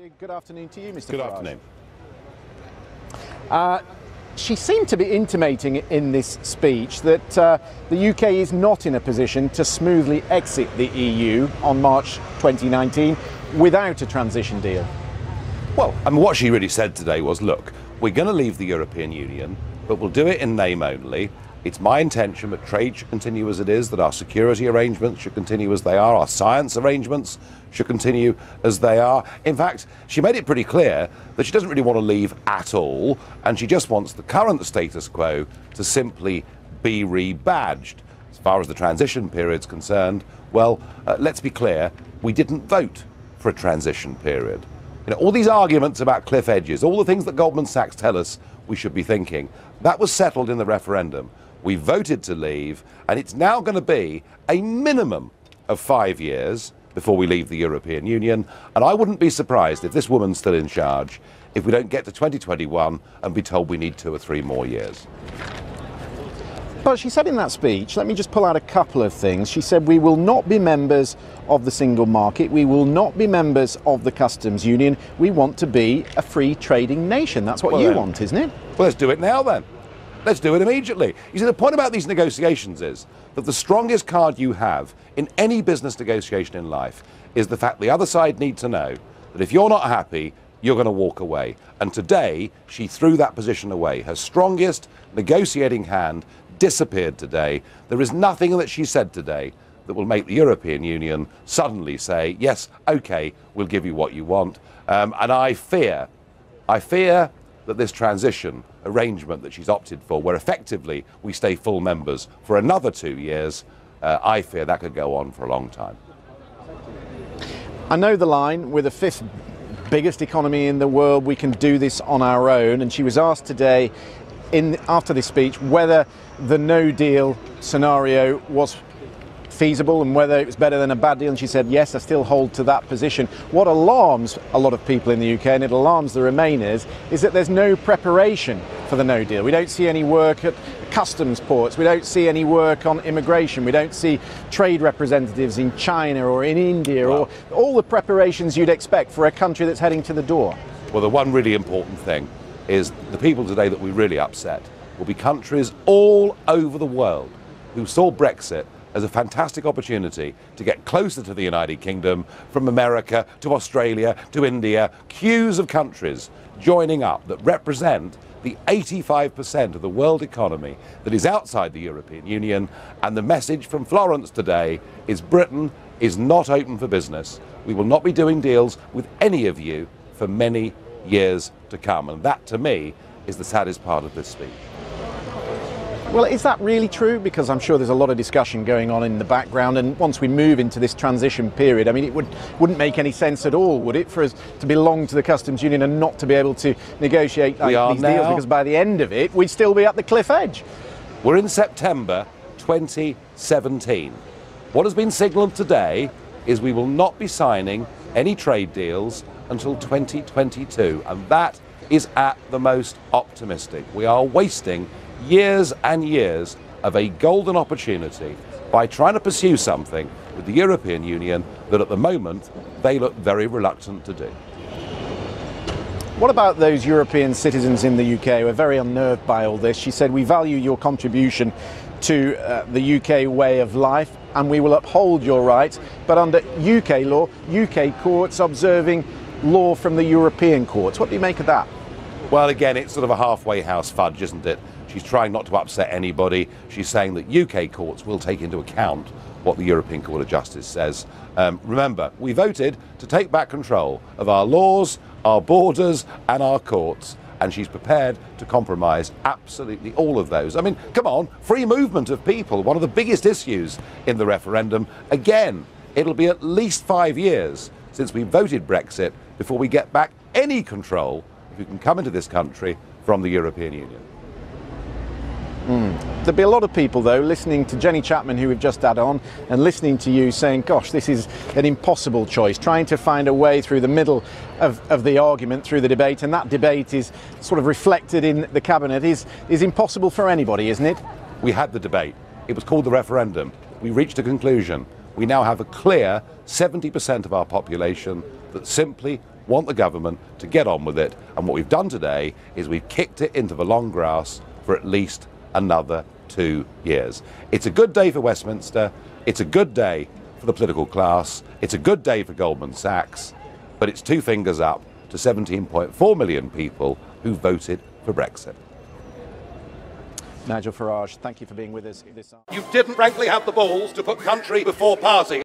very good afternoon to you, Mr. Good Farage. afternoon. She seemed to be intimating in this speech that the UK is not in a position to smoothly exit the EU on March 2019 without a transition deal. Well, I mean, what she really said today was, look, we're going to leave the European Union, but we'll do it in name only. It's my intention that trade should continue as it is, that our security arrangements should continue as they are, our science arrangements should continue as they are. In fact, she made it pretty clear that she doesn't really want to leave at all, and she just wants the current status quo to simply be rebadged. As far as the transition period's concerned, well, let's be clear, we didn't vote for a transition period. You know, all these arguments about cliff edges, all the things that Goldman Sachs tell us we should be thinking, that was settled in the referendum. We voted to leave, and it's now going to be a minimum of 5 years before we leave the European Union. And I wouldn't be surprised if this woman's still in charge if we don't get to 2021 and be told we need 2 or 3 more years. But she said in that speech, let me just pull out a couple of things. She said, we will not be members of the single market. We will not be members of the customs union. We want to be a free trading nation. That's what you want, isn't it? Well, let's do it now then. Let's do it immediately. You see, the point about these negotiations is that the strongest card you have in any business negotiation in life is the fact the other side need to know that if you're not happy, you're going to walk away. And today, she threw that position away. Her strongest negotiating hand disappeared today. There is nothing that she said today that will make the European Union suddenly say, yes, okay, we'll give you what you want. And I fear that this transition arrangement that she's opted for, where effectively we stay full members for another 2 years, I fear that could go on for a long time. I know the line, we're the 5th biggest economy in the world, we can do this on our own. And she was asked today, after this speech, whether the no deal scenario was feasible and whether it was better than a bad deal, and she said yes, I still hold to that position. What alarms a lot of people in the UK, and it alarms the Remainers, is that there's no preparation for the no deal. We don't see any work at customs ports, we don't see any work on immigration, we don't see trade representatives in China or in India, or all the preparations you'd expect for a country that's heading to the door. Well, the one really important thing is the people today that we really upset will be countries all over the world who saw Brexit as a fantastic opportunity to get closer to the United Kingdom, from America to Australia to India, queues of countries joining up that represent the 85% of the world economy that is outside the European Union. And the message from Florence today is Britain is not open for business. We will not be doing deals with any of you for many years to come. And that, to me, is the saddest part of this speech. Well, is that really true? Because I'm sure there's a lot of discussion going on in the background, and once we move into this transition period, I mean, it wouldn't make any sense at all, would it, for us to belong to the customs union and not to be able to negotiate these deals, because by the end of it, we'd still be at the cliff edge. We're in September 2017. What has been signalled today is we will not be signing any trade deals until 2022, and that is at the most optimistic. We are wasting years and years of a golden opportunity by trying to pursue something with the European Union that at the moment they look very reluctant to do. What about those European citizens in the UK who are very unnerved by all this? She said, we value your contribution to the UK way of life and we will uphold your rights, but under UK law, UK courts observing law from the European courts. What do you make of that? Well, again, it's sort of a halfway house fudge, isn't it? She's trying not to upset anybody. She's saying that UK courts will take into account what the European Court of Justice says. Remember, we voted to take back control of our laws, our borders and our courts, and she's prepared to compromise absolutely all of those. I mean, come on, free movement of people, one of the biggest issues in the referendum. Again, it'll be at least 5 years since we voted Brexit before we get back any control, if we can come into this country, from the European Union. There'll be a lot of people, though, listening to Jenny Chapman, who we've just had on, and listening to you saying, gosh, this is an impossible choice, trying to find a way through the middle of the argument, through the debate, and that debate is sort of reflected in the Cabinet, is impossible for anybody, isn't it? We had the debate. It was called the referendum. We reached a conclusion. We now have a clear 70% of our population that simply want the government to get on with it. And what we've done today is we've kicked it into the long grass for at least another 2 years. It's a good day for Westminster. It's a good day for the political class. It's a good day for Goldman Sachs. But it's two fingers up to 17.4 million people who voted for Brexit. Nigel Farage, thank you for being with us this afternoon. You didn't frankly have the balls to put country before party.